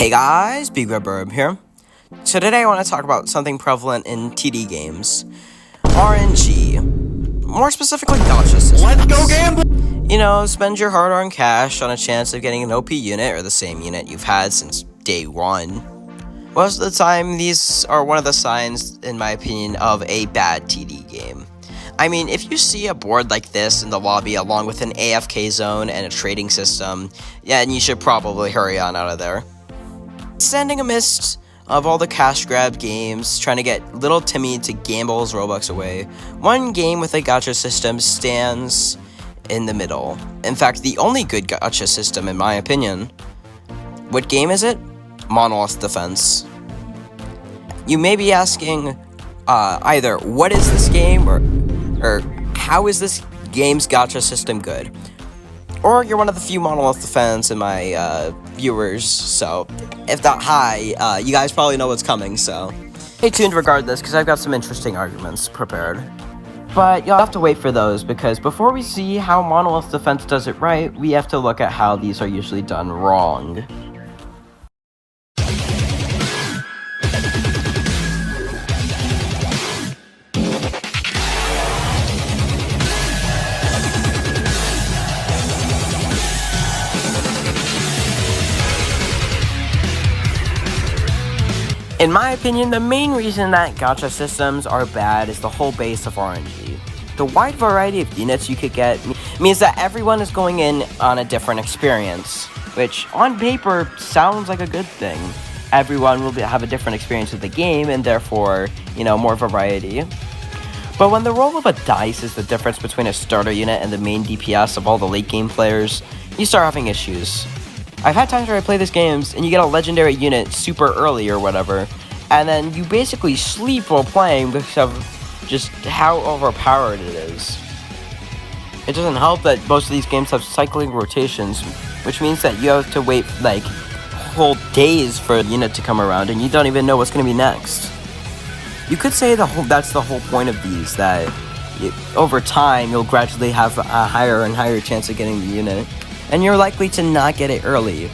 Hey guys, Big Red Burb here. So today I want to talk about something prevalent in TD games. RNG. More specifically, gacha systems. Let's go gamble! You know, spend your hard-earned cash on a chance of getting an OP unit or the same unit you've had since day one. Most of the time, these are one of the signs, in my opinion, of a bad TD game. I mean, if you see a board like this in the lobby along with an AFK zone and a trading system, yeah, and you should probably hurry on out of there. Sending a mist of all the cash grab games, trying to get little Timmy to gamble his Robux away. One game with a gacha system stands in the middle. In fact, the only good gacha system, in my opinion. What game is it? Monolith Defense. You may be asking either what is this game or how is this game's gacha system good? Or you're one of the few Monolith Defense in my viewers, so if that high, you guys probably know what's coming, so stay tuned regardless, because I've got some interesting arguments prepared. But you'll have to wait for those, because before we see how Monolith Defense does it right, we have to look at how these are usually done wrong. In my opinion, the main reason that gacha systems are bad is the whole base of RNG. The wide variety of units you could get means that everyone is going in on a different experience, which on paper sounds like a good thing. Everyone will have a different experience with the game and therefore, more variety. But when the roll of a dice is the difference between a starter unit and the main DPS of all the late game players, you start having issues. I've had times where I play these games and you get a legendary unit super early or whatever, and then you basically sleep while playing because of just how overpowered it is. It doesn't help that most of these games have cycling rotations, which means that you have to wait like whole days for a unit to come around and you don't even know what's going to be next. You could say that's the whole point of these, that over time you'll gradually have a higher and higher chance of getting the unit, and you're likely to not get it early.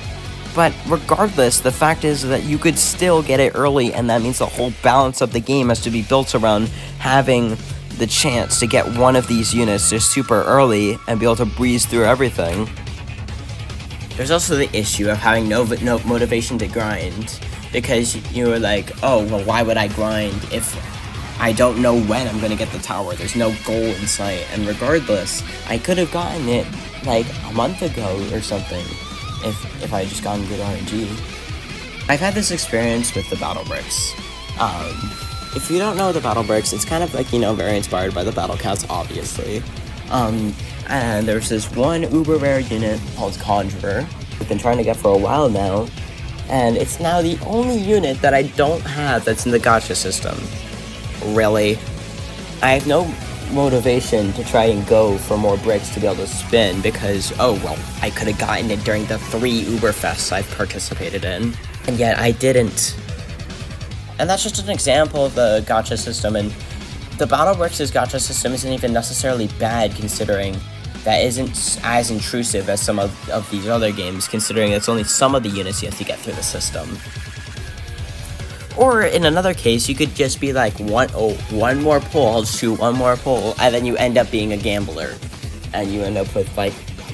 But regardless, the fact is that you could still get it early, and that means the whole balance of the game has to be built around having the chance to get one of these units just super early and be able to breeze through everything. There's also the issue of having no motivation to grind, because you're like, oh, well, why would I grind if I don't know when I'm gonna get the tower? There's no goal in sight, and regardless, I could have gotten it like a month ago or something if I had just gotten good RNG. I've had this experience with the battle bricks. If you don't know the battle bricks, it's kind of like, very inspired by the battle cats, obviously. And there's this one uber rare unit called Conjurer I've been trying to get for a while now, and it's now the only unit that I don't have that's in the gacha system. Really? I have no motivation to try and go for more bricks to be able to spin because, I could have gotten it during the 3 Uber Fests I've participated in, and yet I didn't. And that's just an example of the gacha system, and the Battle Bricks' gacha system isn't even necessarily bad, considering that isn't as intrusive as some of these other games, considering it's only some of the units you have to get through the system. Or in another case, you could just be like, one more pull, I'll shoot one more pull, and then you end up being a gambler. And you end up with,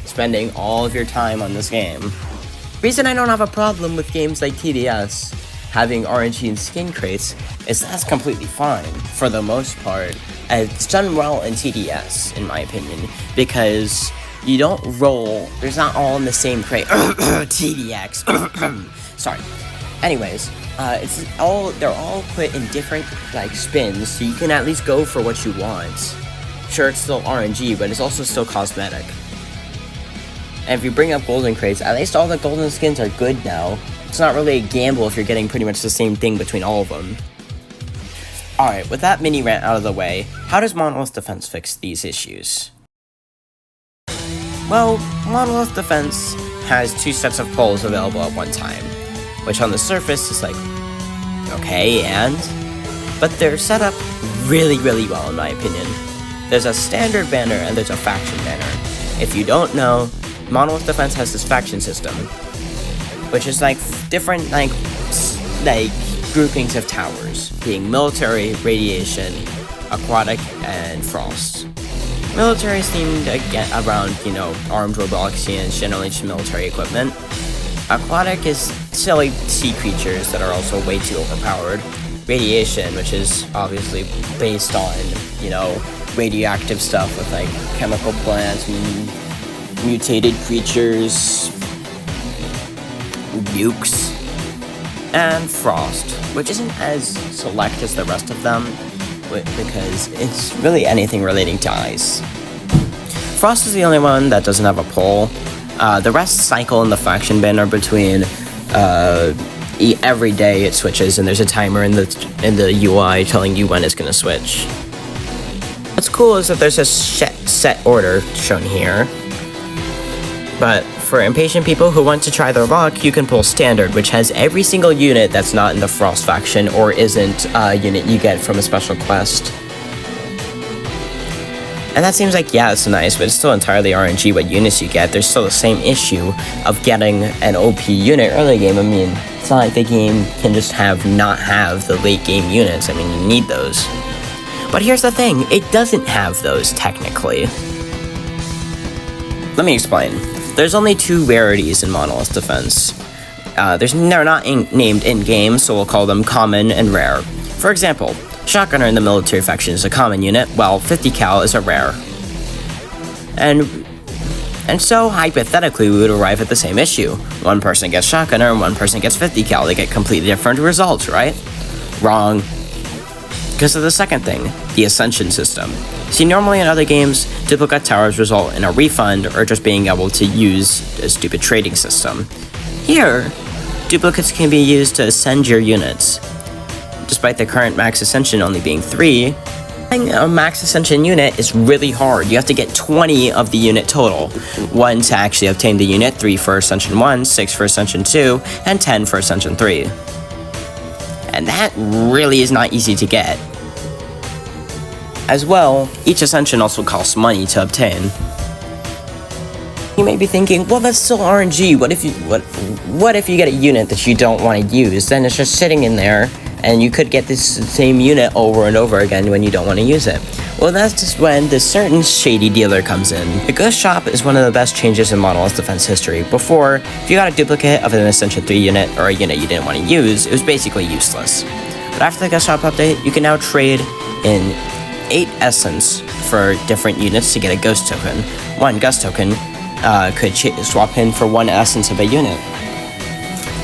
spending all of your time on this game. The reason I don't have a problem with games like TDS having RNG and skin crates is that's completely fine, for the most part. It's done well in TDS, in my opinion, because you don't roll, there's not all in the same crate. TDX. Sorry. Anyways. They're all put in different, spins, so you can at least go for what you want. Sure, it's still RNG, but it's also still cosmetic. And if you bring up golden crates, at least all the golden skins are good now. It's not really a gamble if you're getting pretty much the same thing between all of them. Alright, with that mini rant out of the way, how does Monolith Defense fix these issues? Well, Monolith Defense has 2 sets of poles available at one time, which on the surface is okay, but they're set up really, really well in my opinion. There's a standard banner and there's a faction banner. If you don't know, Monolith Defense has this faction system. which is like different like groupings of towers, being military, radiation, aquatic, and frost. Military is themed again around, armed robotics and generally just military equipment. Aquatic is silly sea creatures that are also way too overpowered. Radiation, which is obviously based on, radioactive stuff with like chemical plants, mutated creatures, nukes, and frost, which isn't as select as the rest of them, because it's really anything relating to ice. Frost is the only one that doesn't have a pole. The rest cycle in the faction banner between every day it switches, and there's a timer in the UI telling you when it's gonna switch. What's cool is that there's a set order shown here, but for impatient people who want to try their luck, you can pull Standard, which has every single unit that's not in the Frost faction or isn't a unit you get from a special quest. And that seems like, it's nice, but it's still entirely RNG what units you get. There's still the same issue of getting an OP unit early game. I mean, it's not like the game can just not have the late game units. I mean, you need those. But here's the thing, it doesn't have those, technically. Let me explain. There's only 2 rarities in Monolith Defense. They're not named in-game, so we'll call them common and rare. For example, Shotgunner in the military faction is a common unit, while 50 cal is a rare. And so, hypothetically, we would arrive at the same issue. One person gets Shotgunner and one person gets 50 cal. They get completely different results, right? Wrong. Because of the second thing, the Ascension system. See, normally in other games, duplicate towers result in a refund or just being able to use a stupid trading system. Here, duplicates can be used to ascend your units. Despite the current max ascension only being 3, getting a max ascension unit is really hard. You have to get 20 of the unit total. 1 to actually obtain the unit, 3 for Ascension 1, 6 for Ascension 2, and 10 for Ascension 3. And that really is not easy to get. As well, each Ascension also costs money to obtain. You may be thinking, well, that's still RNG. What if you get a unit that you don't want to use? Then it's just sitting in there, and you could get this same unit over and over again when you don't want to use it. Well, that's just when this certain shady dealer comes in. The Ghost Shop is one of the best changes in Monolith Defense history. Before, if you got a duplicate of an Ascension 3 unit or a unit you didn't want to use, it was basically useless. But after the Ghost Shop update, you can now trade in 8 Essence for different units to get a Ghost token. 1 Ghost token could swap in for 1 Essence of a unit.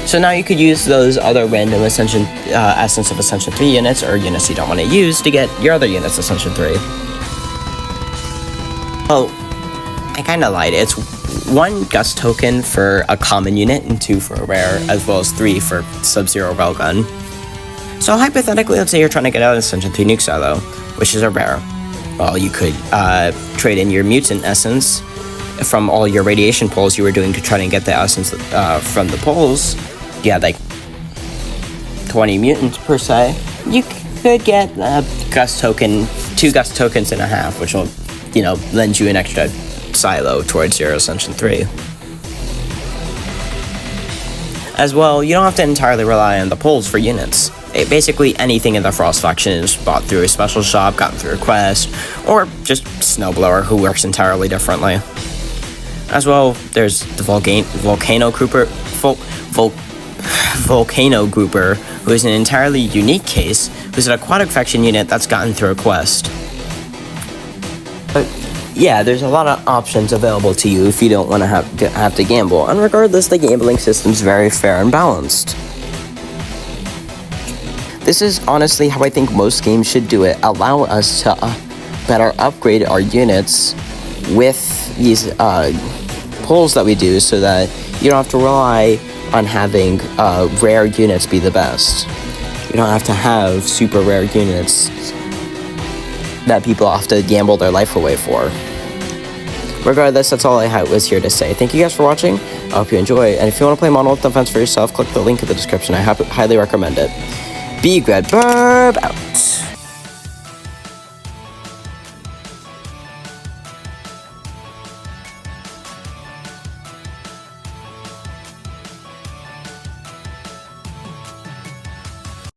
So now you could use those other random Ascension Essence of Ascension 3 units or units you don't want to use to get your other units Ascension 3. Oh, I kinda lied. It's 1 Gust token for a common unit and 2 for a rare, as well as 3 for Sub-Zero Railgun. So hypothetically, let's say you're trying to get out Ascension 3 Nuke Silo, which is a rare. Well, you could trade in your Mutant Essence from all your radiation pulls you were doing to try to get the Essence from the pulls. You had like 20 mutants per se. You could get a Gust token, 2 Gust tokens and a half, which will, lend you an extra silo towards your Ascension 3. As well, you don't have to entirely rely on the pulls for units. Basically anything in the Frost faction is bought through a special shop, gotten through a quest, or just Snowblower, who works entirely differently. As well, there's the Volcano Grouper, who is an entirely unique case, who's an aquatic faction unit that's gotten through a quest. But yeah, there's a lot of options available to you if you don't want to have to gamble, and regardless, the gambling system's very fair and balanced. This is honestly how I think most games should do it. Allow us to better upgrade our units with these pulls that we do, so that you don't have to rely on having rare units be the best. You don't have to have super rare units that people have to gamble their life away for. Regardless, that's all I was here to say. Thank you guys for watching. I hope you enjoy, and if you want to play Monolith Defense for yourself, click the link in the description. I highly recommend it. Be good, Burb out.